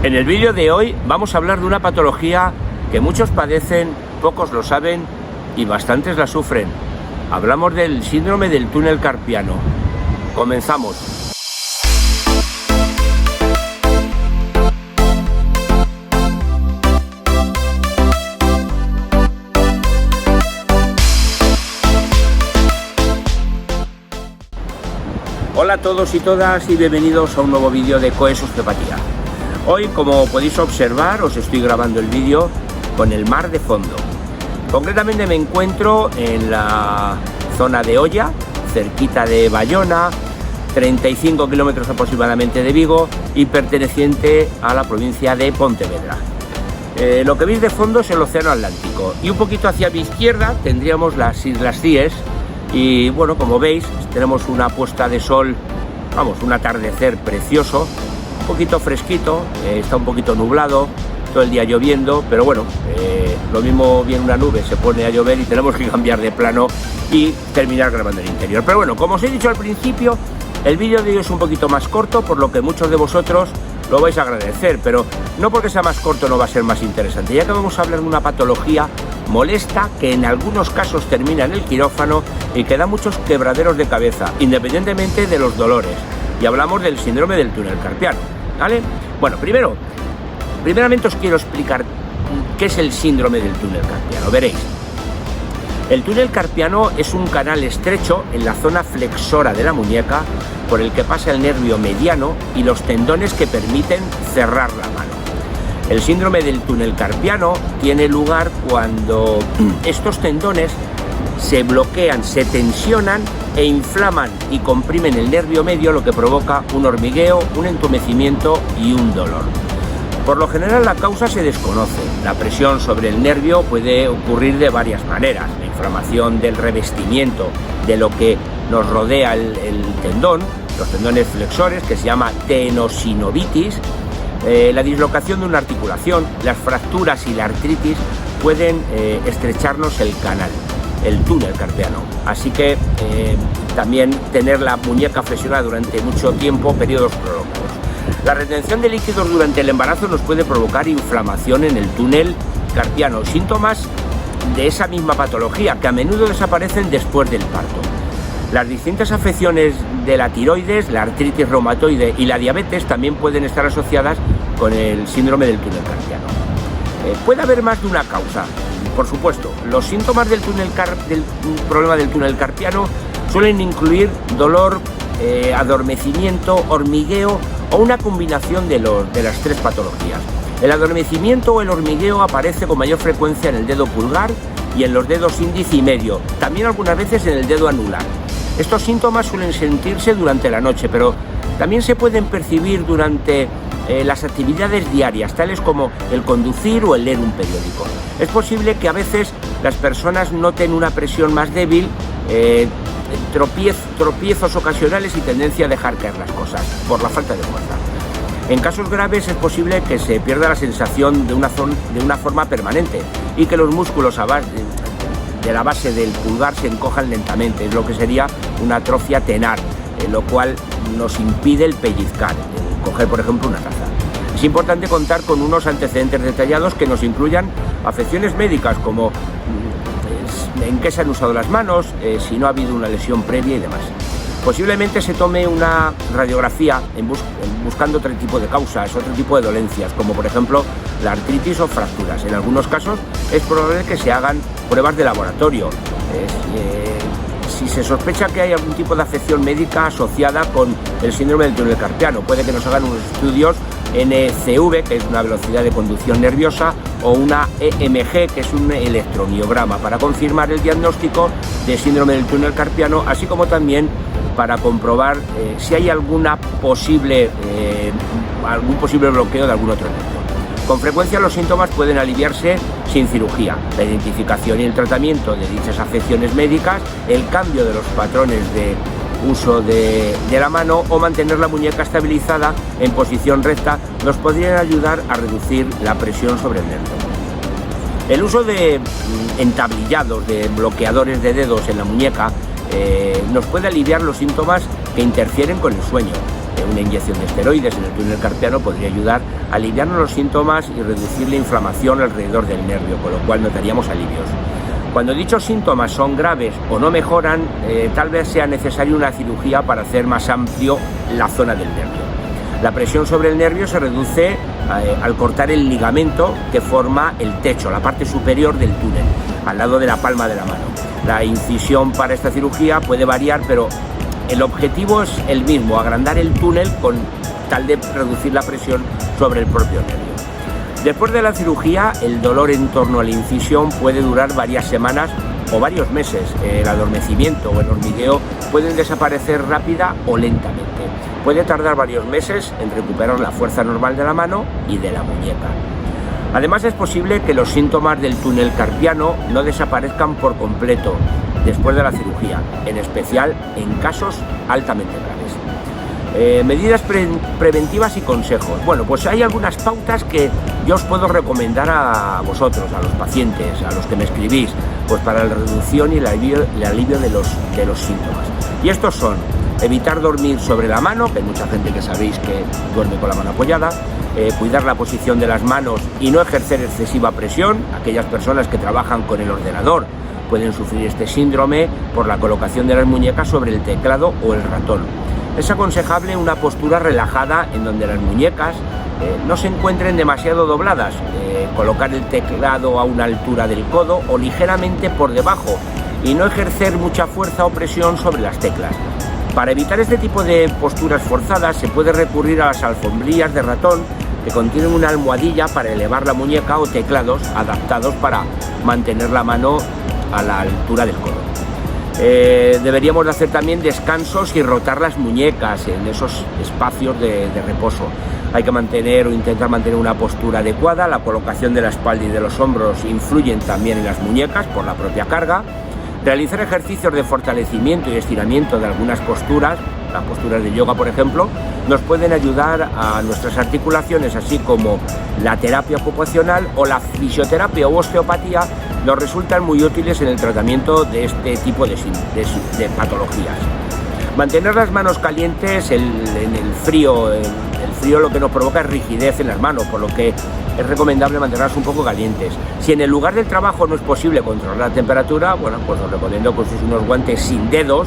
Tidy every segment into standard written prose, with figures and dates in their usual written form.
En el vídeo de hoy vamos a hablar de una patología que muchos padecen, pocos lo saben y bastantes la sufren. Hablamos del síndrome del túnel carpiano. Comenzamos. Hola a todos y todas y bienvenidos a un nuevo vídeo de Coes Osteopatía. Hoy, como podéis observar, os estoy grabando el vídeo con el mar de fondo. Concretamente me encuentro en la zona de Oya, cerquita de Bayona, 35 kilómetros aproximadamente de Vigo y perteneciente a la provincia de Pontevedra. Lo que veis de fondo es el océano Atlántico y un poquito hacia mi izquierda tendríamos las Islas Cíes y bueno, como veis tenemos una puesta de sol, un atardecer precioso, un poquito fresquito, está un poquito nublado, todo el día lloviendo, pero bueno, lo mismo viene una nube, se pone a llover y tenemos que cambiar de plano y terminar grabando el interior. Pero bueno, como os he dicho al principio, el vídeo de hoy es un poquito más corto, por lo que muchos de vosotros lo vais a agradecer, pero no porque sea más corto no va a ser más interesante, ya que vamos a hablar de una patología molesta que en algunos casos termina en el quirófano y que da muchos quebraderos de cabeza, independientemente de los dolores. Y hablamos del síndrome del túnel carpiano, ¿vale? Bueno, primeramente os quiero explicar qué es el síndrome del túnel carpiano. Veréis, el túnel carpiano es un canal estrecho en la zona flexora de la muñeca por el que pasa el nervio mediano y los tendones que permiten cerrar la mano. El síndrome del túnel carpiano tiene lugar cuando estos tendones se bloquean, se tensionan e inflaman y comprimen el nervio medio, lo que provoca un hormigueo, un entumecimiento y un dolor. Por lo general la causa se desconoce. La presión sobre el nervio puede ocurrir de varias maneras. La inflamación del revestimiento de lo que nos rodea el tendón, los tendones flexores, que se llama tenosinovitis, la dislocación de una articulación, las fracturas y la artritis pueden estrecharnos el canal, el túnel carpiano. Así que también tener la muñeca flexionada durante mucho tiempo, periodos prolongados. La retención de líquidos durante el embarazo nos puede provocar inflamación en el túnel carpiano, síntomas de esa misma patología que a menudo desaparecen después del parto. Las distintas afecciones de la tiroides, la artritis reumatoide y la diabetes también pueden estar asociadas con el síndrome del túnel carpiano. Puede haber más de una causa, por supuesto. Los síntomas del problema del túnel carpiano suelen incluir dolor, adormecimiento, hormigueo o una combinación de las tres patologías. El adormecimiento o el hormigueo aparece con mayor frecuencia en el dedo pulgar y en los dedos índice y medio, también algunas veces en el dedo anular. Estos síntomas suelen sentirse durante la noche, pero también se pueden percibir durante las actividades diarias, tales como el conducir o el leer un periódico. Es posible que a veces las personas noten una presión más débil, tropiezos ocasionales y tendencia a dejar caer las cosas por la falta de fuerza. En casos graves es posible que se pierda la sensación de una forma permanente y que los músculos de la base del pulgar se encojan lentamente, es lo que sería una atrofia tenar, lo cual nos impide el pellizcar, el coger por ejemplo una taza. Es importante contar con unos antecedentes detallados que nos incluyan afecciones médicas como en qué se han usado las manos, si no ha habido una lesión previa y demás. Posiblemente se tome una radiografía buscando otro tipo de causas, otro tipo de dolencias, como por ejemplo la artritis o fracturas. En algunos casos es probable que se hagan pruebas de laboratorio. Si se sospecha que hay algún tipo de afección médica asociada con el síndrome del túnel carpiano, puede que nos hagan unos estudios NCV, que es una velocidad de conducción nerviosa, o una EMG, que es un electromiograma, para confirmar el diagnóstico de síndrome del túnel carpiano, así como también para comprobar si hay algún posible bloqueo de algún otro nervio. Con frecuencia los síntomas pueden aliviarse sin cirugía. La identificación y el tratamiento de dichas afecciones médicas, el cambio de los patrones de uso de la mano o mantener la muñeca estabilizada en posición recta nos podrían ayudar a reducir la presión sobre el nervio. El uso de entablillados, de bloqueadores de dedos en la muñeca nos puede aliviar los síntomas que interfieren con el sueño. Una inyección de esteroides en el túnel carpiano podría ayudar a aliviar los síntomas y reducir la inflamación alrededor del nervio, con lo cual notaríamos alivios. Cuando dichos síntomas son graves o no mejoran, tal vez sea necesaria una cirugía para hacer más amplio la zona del nervio. La presión sobre el nervio se reduce al cortar el ligamento que forma el techo, la parte superior del túnel, al lado de la palma de la mano. La incisión para esta cirugía puede variar, pero el objetivo es el mismo, agrandar el túnel con tal de reducir la presión sobre el propio nervio. Después de la cirugía, el dolor en torno a la incisión puede durar varias semanas o varios meses. El adormecimiento o el hormigueo pueden desaparecer rápida o lentamente. Puede tardar varios meses en recuperar la fuerza normal de la mano y de la muñeca. Además, es posible que los síntomas del túnel carpiano no desaparezcan por completo después de la cirugía, en especial en casos altamente graves. Medidas preventivas y consejos. Bueno, pues hay algunas pautas que yo os puedo recomendar a vosotros, a los pacientes, a los que me escribís, pues para la reducción y el alivio de los síntomas. Y estos son: evitar dormir sobre la mano, que hay mucha gente que sabéis que duerme con la mano apoyada, cuidar la posición de las manos y no ejercer excesiva presión. Aquellas personas que trabajan con el ordenador pueden sufrir este síndrome por la colocación de las muñecas sobre el teclado o el ratón. Es aconsejable una postura relajada en donde las muñecas no se encuentren demasiado dobladas, colocar el teclado a una altura del codo o ligeramente por debajo y no ejercer mucha fuerza o presión sobre las teclas. Para evitar este tipo de posturas forzadas se puede recurrir a las alfombrillas de ratón, que contienen una almohadilla para elevar la muñeca, o teclados adaptados para mantener la mano a la altura del codo. Deberíamos de hacer también descansos y rotar las muñecas en esos espacios de reposo. Hay que mantener o intentar mantener una postura adecuada. La colocación de la espalda y de los hombros influyen también en las muñecas por la propia carga. Realizar ejercicios de fortalecimiento y estiramiento de algunas posturas, las posturas de yoga por ejemplo, nos pueden ayudar a nuestras articulaciones, así como la terapia ocupacional o la fisioterapia o osteopatía nos resultan muy útiles en el tratamiento de este tipo de patologías. Mantener las manos calientes en el frío, el frío lo que nos provoca es rigidez en las manos, por lo que es recomendable mantenerlas un poco calientes. Si en el lugar del trabajo no es posible controlar la temperatura, bueno, pues os recomiendo que uséis unos guantes sin dedos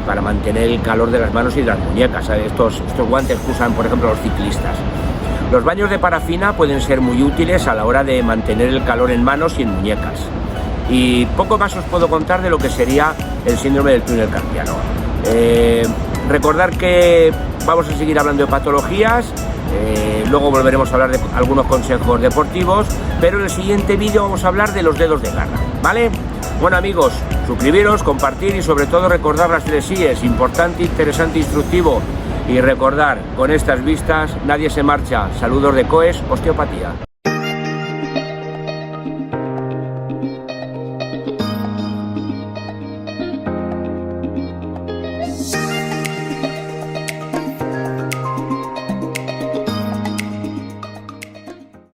para mantener el calor de las manos y de las muñecas. Estos guantes que usan, por ejemplo, los ciclistas. Los baños de parafina pueden ser muy útiles a la hora de mantener el calor en manos y en muñecas. Y poco más os puedo contar de lo que sería el síndrome del túnel carpiano. Recordar que vamos a seguir hablando de patologías, luego volveremos a hablar de algunos consejos deportivos, pero en el siguiente vídeo vamos a hablar de los dedos de garra, ¿vale? Bueno amigos, suscribiros, compartir y sobre todo recordar las 3 I's, importante, interesante, instructivo. Y recordar, con estas vistas nadie se marcha. Saludos de COES Osteopatía.